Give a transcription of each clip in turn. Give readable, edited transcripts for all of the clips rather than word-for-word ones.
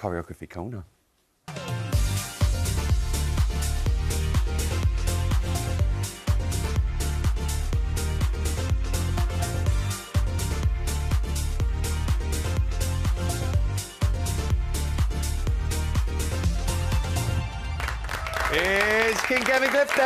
Choreography Corner. It's King Kevin Clifton!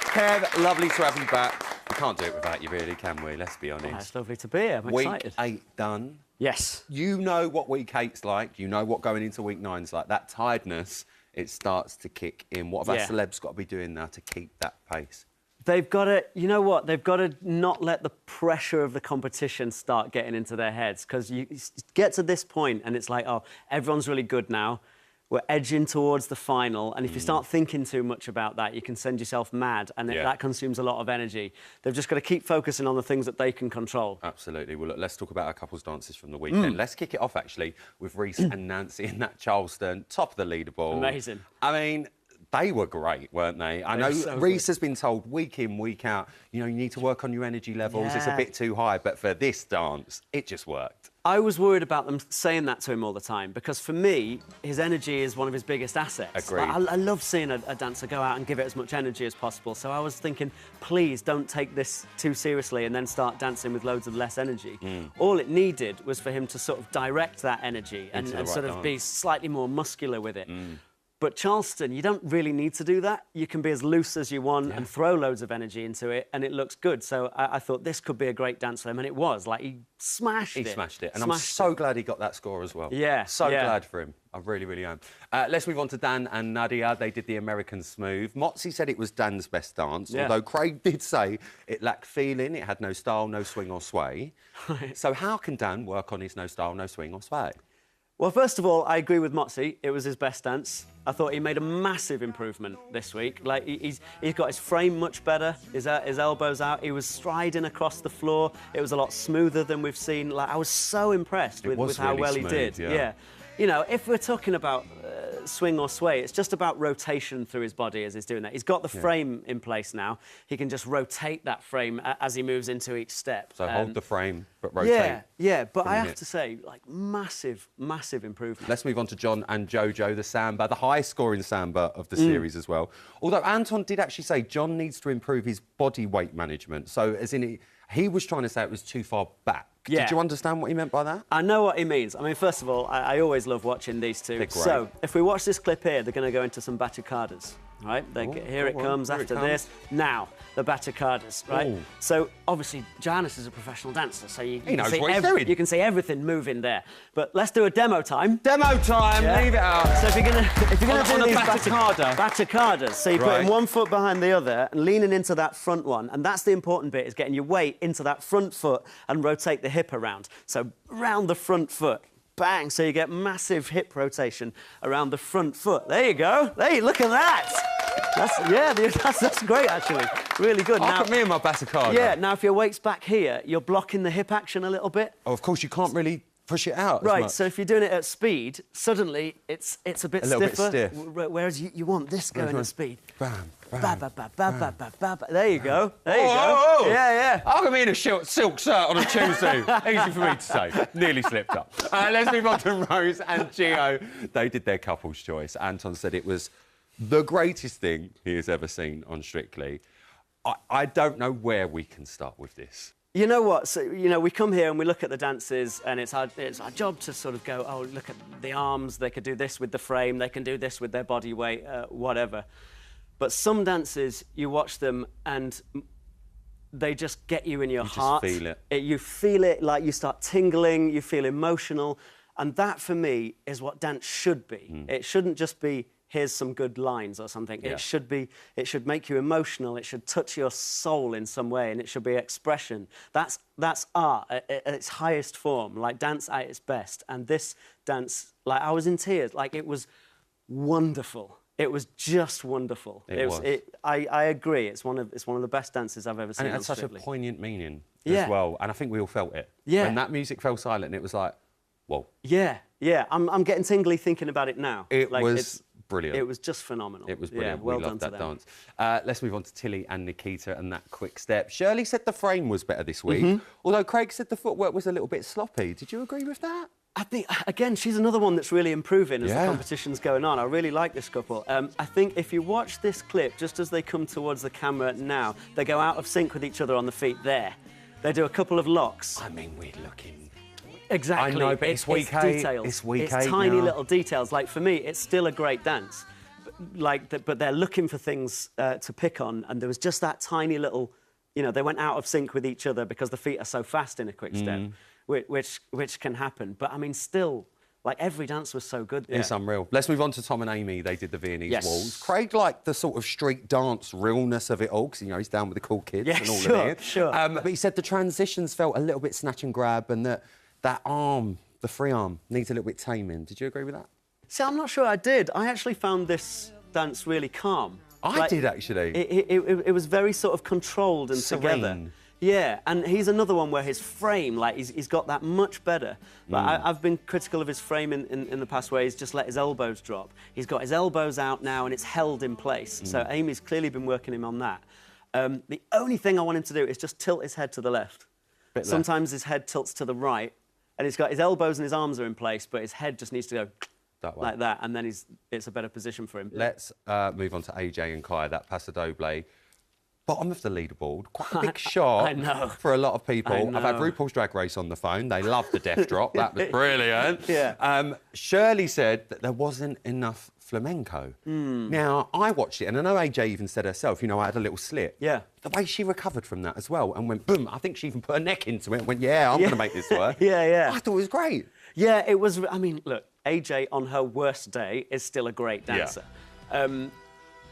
Kev, lovely to have you back. We can't do it without you, really, can we? Let's be honest. Oh, it's lovely to be here. I'm excited. Week 8 done. Yes. You know what week 8's like. You know what going into week 9's like. That tiredness, it starts to kick in. What have our celebs got to be doing now to keep that pace? They've got to, you know what? They've got to not let the pressure of the competition start getting into their heads, because you get to this point and it's like, oh, everyone's really good now. We're edging towards the final, and if you start thinking too much about that, you can send yourself mad, and that consumes a lot of energy. They've just got to keep focusing on the things that they can control. Absolutely. Well, look, let's talk about our couples' dances from the weekend. Let's kick it off, actually, with Reese and Nancy in that Charleston, top of the leaderboard. Amazing. I mean, they were great, weren't they? I know so Reese has been told week in, week out, you know, you need to work on your energy levels. It's a bit too high, but for this dance, it just worked. I was worried about them saying that to him all the time, because for me, his energy is one of his biggest assets. Agreed. I love seeing a dancer go out and give it as much energy as possible. So I was thinking, please don't take this too seriously and then start dancing with loads of less energy. All it needed was for him to sort of direct that energy and sort of be slightly more muscular with it. But Charleston, you don't really need to do that. You can be as loose as you want and throw loads of energy into it, and it looks good. So I thought this could be a great dance for him, and it was. Like, he smashed it. He smashed it, and I'm so glad he got that score as well. Yeah. So glad for him. I really, really am. Let's move on to Dan and Nadia. They did the American Smooth. Motzi said it was Dan's best dance, although Craig did say it lacked feeling, it had no style, no swing or sway. So how can Dan work on his no style, no swing or sway? Well, first of all, I agree with Motzi. It was his best dance. I thought he made a massive improvement this week. Like, he's got his frame much better, his elbows out. He was striding across the floor. It was a lot smoother than we've seen. Like, I was so impressed with how well he did. Yeah. You know, if we're talking about swing or sway, it's just about rotation through his body as he's doing that. He's got the frame in place now. He can just rotate that frame as he moves into each step. So hold the frame, but rotate. Yeah, but I have to say, like, massive, massive improvement. Let's move on to John and Jojo, the samba, the highest-scoring samba of the series as well. Although Anton did actually say John needs to improve his body weight management. So, as in, he was trying to say it was too far back. Yeah. Did you understand what he meant by that? I know what he means. I mean, first of all, I always love watching these two. So, if we watch this clip here, they're going to go into some batucadas, right? Here it comes after this. Now, the batucadas, right? Ooh. So, obviously, Johannes is a professional dancer, so he knows what he's doing. You can see everything moving there. But let's do a demo time. Demo time, leave it out. So if you're gonna do these batucadas, so you're putting one foot behind the other and leaning into that front one, and that's the important bit, is getting your weight into that front foot and rotate the hip around. So round the front foot. Bang, so you get massive hip rotation around the front foot. There you go. Hey, look at that. That's great, actually. Really good. Look at me and my batacada. Yeah, now if your weight's back here, you're blocking the hip action a little bit. Oh, of course, you can't really push it out Right, as much. so if you're doing it at speed, suddenly it's a bit stiffer. Bit stiff. Whereas you want this going at speed. Bam, bam. There you go. There you go. Yeah. I'll come in a silk shirt on a Tuesday. Easy for me to say. Nearly slipped up. Let's move on to Rose and Gio. They did their couple's choice. Anton said it was the greatest thing he has ever seen on Strictly. I don't know where we can start with this. You know what? So, you know, we come here and we look at the dances, and it's our job to sort of go, oh, look at the arms. They could do this with the frame. They can do this with their body weight, whatever. But some dances, you watch them and they just get you in your heart. You just feel it. You feel it, like you start tingling, you feel emotional. And that, for me, is what dance should be. It shouldn't just be, here's some good lines or something. It should make you emotional. It should touch your soul in some way, and it should be expression. That's art at its highest form, like dance at its best. And this dance, like, I was in tears. Like, it was wonderful. It was just wonderful. I agree. It's one of the best dances I've ever seen. And it had such a poignant meaning as well. And I think we all felt it. Yeah. When that music fell silent, it was like, whoa. Yeah. I'm getting tingly thinking about it now. It was brilliant. It was just phenomenal. It was brilliant. Yeah, well we done loved to that them. dance. Let's move on to Tilly and Nikita and that quick step. Shirley said the frame was better this week, although Craig said the footwork was a little bit sloppy. Did you agree with that? I think, again, she's another one that's really improving as the Yeah. competition's going on. I really like this couple. I think if you watch this clip, just as they come towards the camera now, they go out of sync with each other on the feet there. They do a couple of locks. I mean, we're looking... Exactly. I know, but it's week 8. Details. It's week 8 It's tiny now. little details. Like, for me, it's still a great dance. But they're looking for things to pick on, and there was just that tiny little... You know, they went out of sync with each other because the feet are so fast in a quick step, which can happen. But, I mean, still, like, every dance was so good there. It's unreal. Let's move on to Tom and Amy. They did the Viennese Yes. Waltz. Craig liked the sort of street dance realness of it all, because, you know, he's down with the cool kids Yeah, and all sure, of it. sure. But he said the transitions felt a little bit snatch and grab, and that arm, the free arm, needs a little bit taming. Did you agree with that? See, I'm not sure I did. I actually found this dance really calm. I did, actually. It was very sort of controlled and together. Serene. Yeah, and he's another one where his frame, like, he's got that much better. But I've been critical of his frame in the past where he's just let his elbows drop. He's got his elbows out now and it's held in place. So Amy's clearly been working him on that. The only thing I want him to do is just tilt his head to the left. Bit left. Sometimes his head tilts to the right, and he's got his elbows and his arms are in place, but his head just needs to go That way. like that, and then it's a better position for him. Let's move on to AJ and Kai, that Paso Doble. Bottom of the leaderboard, quite a big shot I know. for a lot of people. I I've had know. RuPaul's Drag Race on the phone. They loved the death drop. That was brilliant. Yeah. Shirley said that there wasn't enough flamenco. Now, I watched it, and I know AJ even said herself, you know, I had a little slip. Yeah. The way she recovered from that as well and went, boom, I think she even put her neck into it and went, yeah, I'm going to make this work. Yeah. I thought it was great. Yeah, it was. I mean, look, AJ on her worst day is still a great dancer.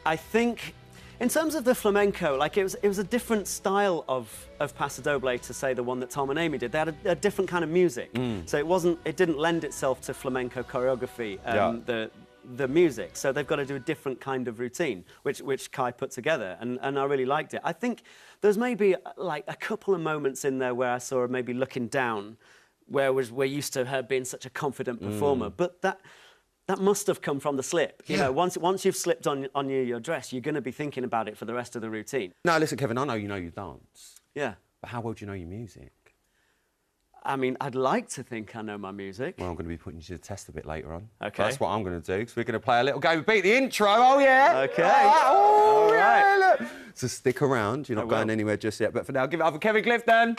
I think, in terms of the flamenco, like it was a different style of Paso Doble to say the one that Tom and Amy did. They had a different kind of music, so it didn't lend itself to flamenco choreography. The music, so they've got to do a different kind of routine, which Kai put together, and I really liked it. I think there's maybe like a couple of moments in there where I saw her maybe looking down, where we're used to her being such a confident performer, but that must have come from the slip. You know, once you've slipped on your dress, you're going to be thinking about it for the rest of the routine. No, listen, Kevin, I know you dance, Yeah. but how well do you know your music? I mean, I'd like to think I know my music. Well, I'm going to be putting you to the test a bit later on. Okay. That's what I'm going to do, because we're going to play a little game of Beat the Intro. Oh, yeah. Okay. Oh, All yeah, right. look. So stick around. You're not going anywhere just yet. But for now, give it up for Kevin Clifton.